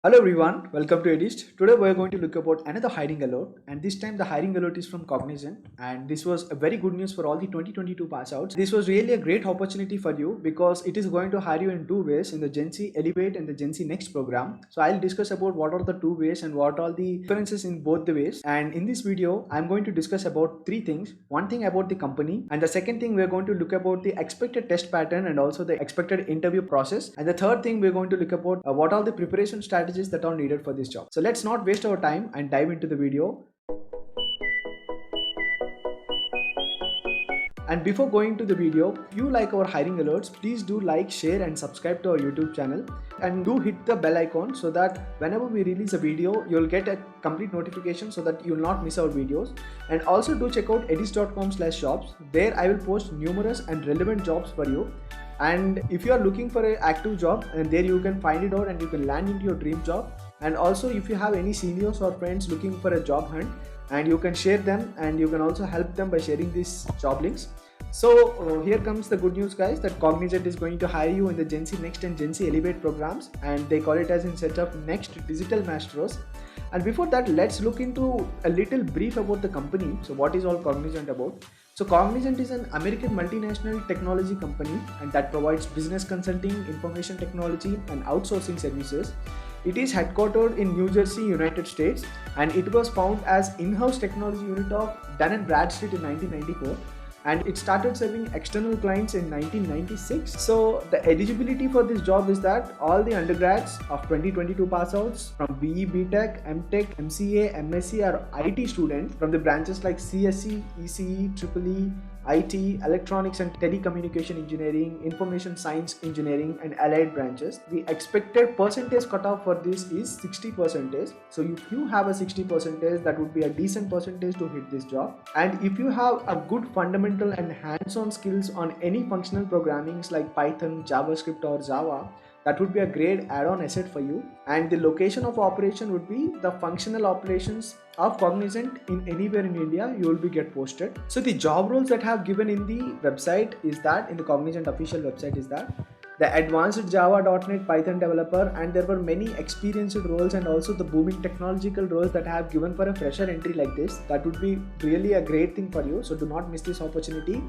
Hello everyone, welcome to Edist. Today we are going to look about another hiring alert, and this time the hiring alert is from Cognizant, and this was a very good news for all the 2022 pass outs. This was really a great opportunity for you because it is going to hire you in two ways, in the Gen Z Elevate and the Gen Z Next program. So I'll discuss about what are the two ways and what are the differences in both the ways. And in this video, I'm going to discuss about three things. One thing about the company, and the second thing we're going to look about the expected test pattern and also the expected interview process. And the third thing we're going to look about what are the preparation strategies that are needed for this job. So let's not waste our time and dive into the video. And before going to the video, if you like our hiring alerts, please do like, share and subscribe to our YouTube channel, and do hit the bell icon so that whenever we release a video, you'll get a complete notification so that you'll not miss our videos. And also do check out edis.com/jobs. There I will post numerous and relevant jobs for you. And if you are looking for an active job, and there you can find it out and you can land into your dream job. And also if you have any seniors or friends looking for a job hunt, and you can share them and you can also help them by sharing these job links. So here comes the good news, guys, that Cognizant is going to hire you in the Gen Z Next and Gen Z Elevate programs, and they call it as in set of Next Digital Masters. And before that, let's look into a little brief about the company. So what is all Cognizant about? So Cognizant is an American multinational technology company, and that provides business consulting, information technology and outsourcing services. It is headquartered in New Jersey, United States, and it was founded as in-house technology unit of Dun & Bradstreet in 1994. And it started serving external clients in 1996. So the eligibility for this job is that all the undergrads of 2022 pass outs from BE, BTech, MTech, MCA, MSc or IT students from the branches like CSE, ECE, EEE, IT, Electronics and Telecommunication Engineering, Information Science Engineering and allied branches. The expected percentage cutoff for this is 60%. So if you have a 60%, that would be a decent percentage to hit this job. And if you have a good fundamental and hands-on skills on any functional programmings like Python, JavaScript or Java, that would be a great add-on asset for you. And the location of operation would be the functional operations of Cognizant in anywhere in India. You will be get posted. So the job roles that I have given in the website is that, in the Cognizant official website, is that the advanced Java.NET Python developer, and there were many experienced roles and also the booming technological roles that I have given for a fresher entry like this. That would be really a great thing for you, so do not miss this opportunity.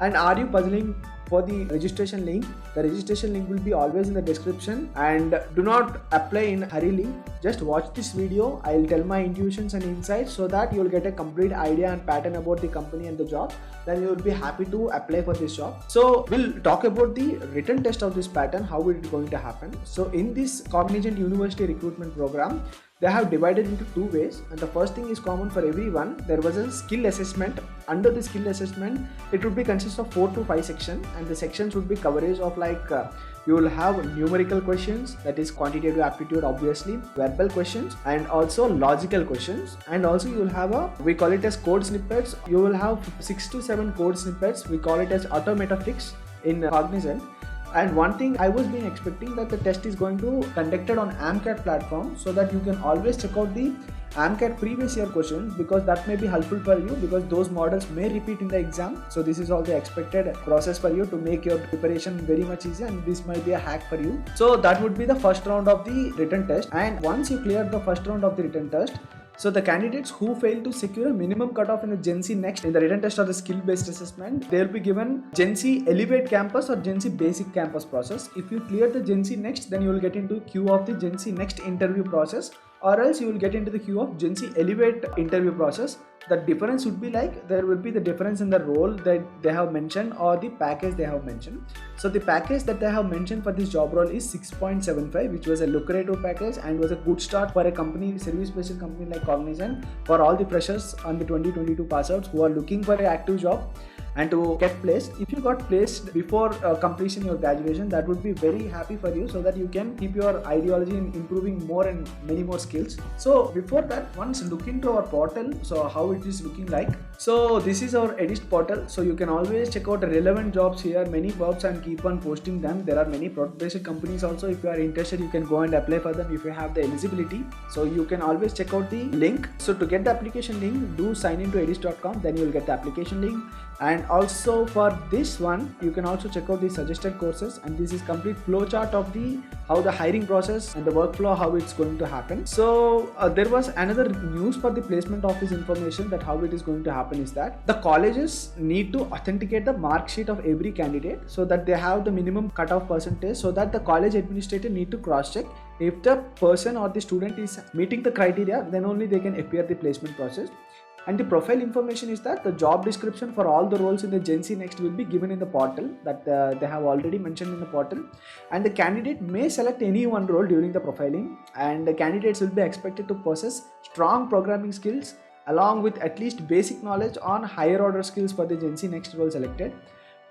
And are you puzzling for the registration link? The registration link will be always in the description, and do not apply in hurriedly. Just watch this video. I'll tell my intuitions and insights so that you'll get a complete idea and pattern about the company and the job. Then you will be happy to apply for this job. So we'll talk about the written test of this pattern, how it is going to happen. So in this Cognizant University recruitment program, they have divided into two ways, and the first thing is common for everyone. There was a skill assessment. Under the skill assessment, it would be consist of 4 to 5 sections, and the sections would be coverage of you will have numerical questions, that is quantitative aptitude obviously, verbal questions and also logical questions, and also you will have we call it as code snippets. You will have 6 to 7 code snippets. We call it as automata in Cognizant. And one thing I was been expecting, that the test is going to conducted on AMCAT platform, so that you can always check out the AMCAT previous year questions, because that may be helpful for you, because those models may repeat in the exam. So this is all the expected process for you to make your preparation very much easier, and this might be a hack for you. So that would be the first round of the written test. And once you clear the first round of the written test, so the candidates who fail to secure minimum cutoff in the Gen Z Next in the written test or the skill-based assessment, they will be given Gen Z Elevate Campus or Gen Z Basic Campus process. If you clear the Gen Z Next, then you will get into queue of the Gen Z Next interview process, or else you will get into the queue of Gen Z Elevate interview process. The difference would be like, there will be the difference in the role that they have mentioned or the package they have mentioned. So the package that they have mentioned for this job role is 6.75, which was a lucrative package and was a good start for a company, service-based company like Cognizant, for all the freshers on the 2022 pass outs who are looking for an active job and to get placed. If you got placed before completion your graduation, that would be very happy for you, so that you can keep your ideology in improving more and many more skills. So before that, once look into our portal, so how it is looking like. So this is our Edist portal. So you can always check out relevant jobs here, many jobs, and keep on posting them. There are many product-based companies also. If you are interested, you can go and apply for them if you have the eligibility. So you can always check out the link. So to get the application link, do sign into edist.com, then you will get the application link. And also for this one, you can also check out the suggested courses, and this is complete flowchart of the how the hiring process and the workflow, how it's going to happen. So there was another news for the placement office information, that how it is going to happen is that the colleges need to authenticate the mark sheet of every candidate, so that they have the minimum cutoff percentage, so that the college administrator need to cross check if the person or the student is meeting the criteria, then only they can appear the placement process. And the profile information is that the job description for all the roles in the Gen Z Next will be given in the portal, that they have already mentioned in the portal. And the candidate may select any one role during the profiling, and the candidates will be expected to possess strong programming skills along with at least basic knowledge on higher order skills for the Gen Z Next role selected.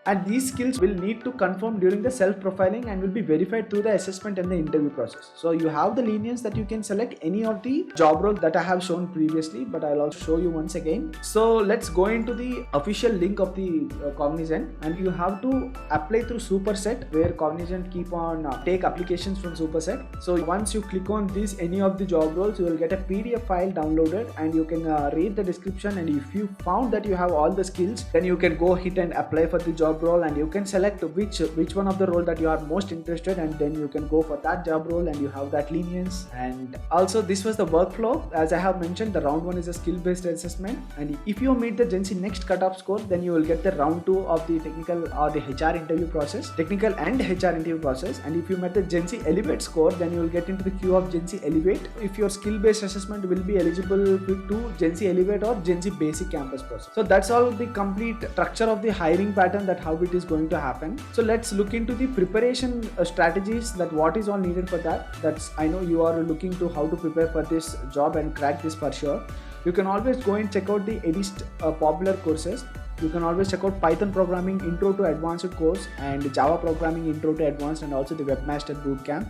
And these skills will need to confirm during the self-profiling and will be verified through the assessment and the interview process. So you have the lenience that you can select any of the job roles that I have shown previously, but I'll also show you once again. So let's go into the official link of the Cognizant, and you have to apply through Superset, where Cognizant keep on take applications from Superset. So once you click on this any of the job roles, you will get a PDF file downloaded, and you can read the description, and if you found that you have all the skills, then you can go hit and apply for the job role, and you can select which one of the role that you are most interested, and then you can go for that job role, and you have that lenience. And also this was the workflow. As I have mentioned, the round 1 is a skill based assessment, and if you meet the Gen Z Next cutoff score, then you will get the round 2 of the technical or the HR interview process, technical and HR interview process. And if you met the Gen Z Elevate score, then you will get into the queue of Gen Z Elevate, if your skill based assessment will be eligible to Gen Z Elevate or Gen Z Basic Campus process. So that's all the complete structure of the hiring pattern, that how it is going to happen. So let's look into the preparation strategies, that what is all needed for that. That's, I know you are looking to how to prepare for this job and crack this for sure. You can always go and check out the Edist popular courses. You can always check out Python programming intro to advanced course, and Java programming intro to advanced, and also the Webmaster Bootcamp.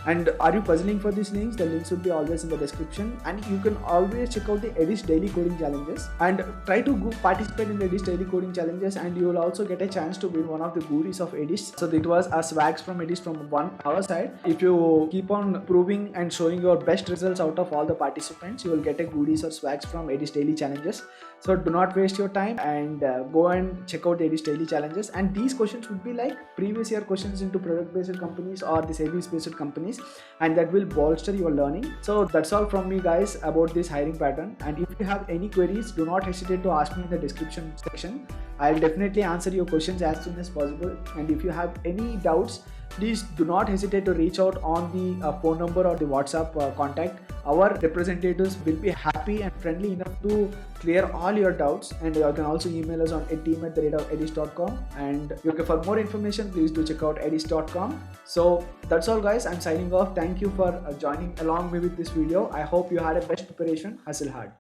And are you puzzling for these links? The links will be always in the description. And you can always check out the Edist daily coding challenges, and try to go participate in the Edist daily coding challenges, and you will also get a chance to win one of the goodies of Edist. So it was a swags from Edist from our side. If you keep on proving and showing your best results out of all the participants, you will get a goodies or swags from Edist daily challenges. So do not waste your time, and go and check out the Edist daily challenges. And these questions would be like previous year questions into product based companies or the service based companies, and that will bolster your learning. So that's all from me guys about this hiring pattern. And if you have any queries, do not hesitate to ask me in the description section. I'll definitely answer your questions as soon as possible. And if you have any doubts, please do not hesitate to reach out on the phone number or the WhatsApp contact. Our representatives will be happy and friendly enough to clear all your doubts. And you can also email us on team@edist.com. And for more information, please do check out edist.com. So that's all guys, I'm signing off. Thank you for joining along me with this video. I hope you had a best preparation. Hustle hard.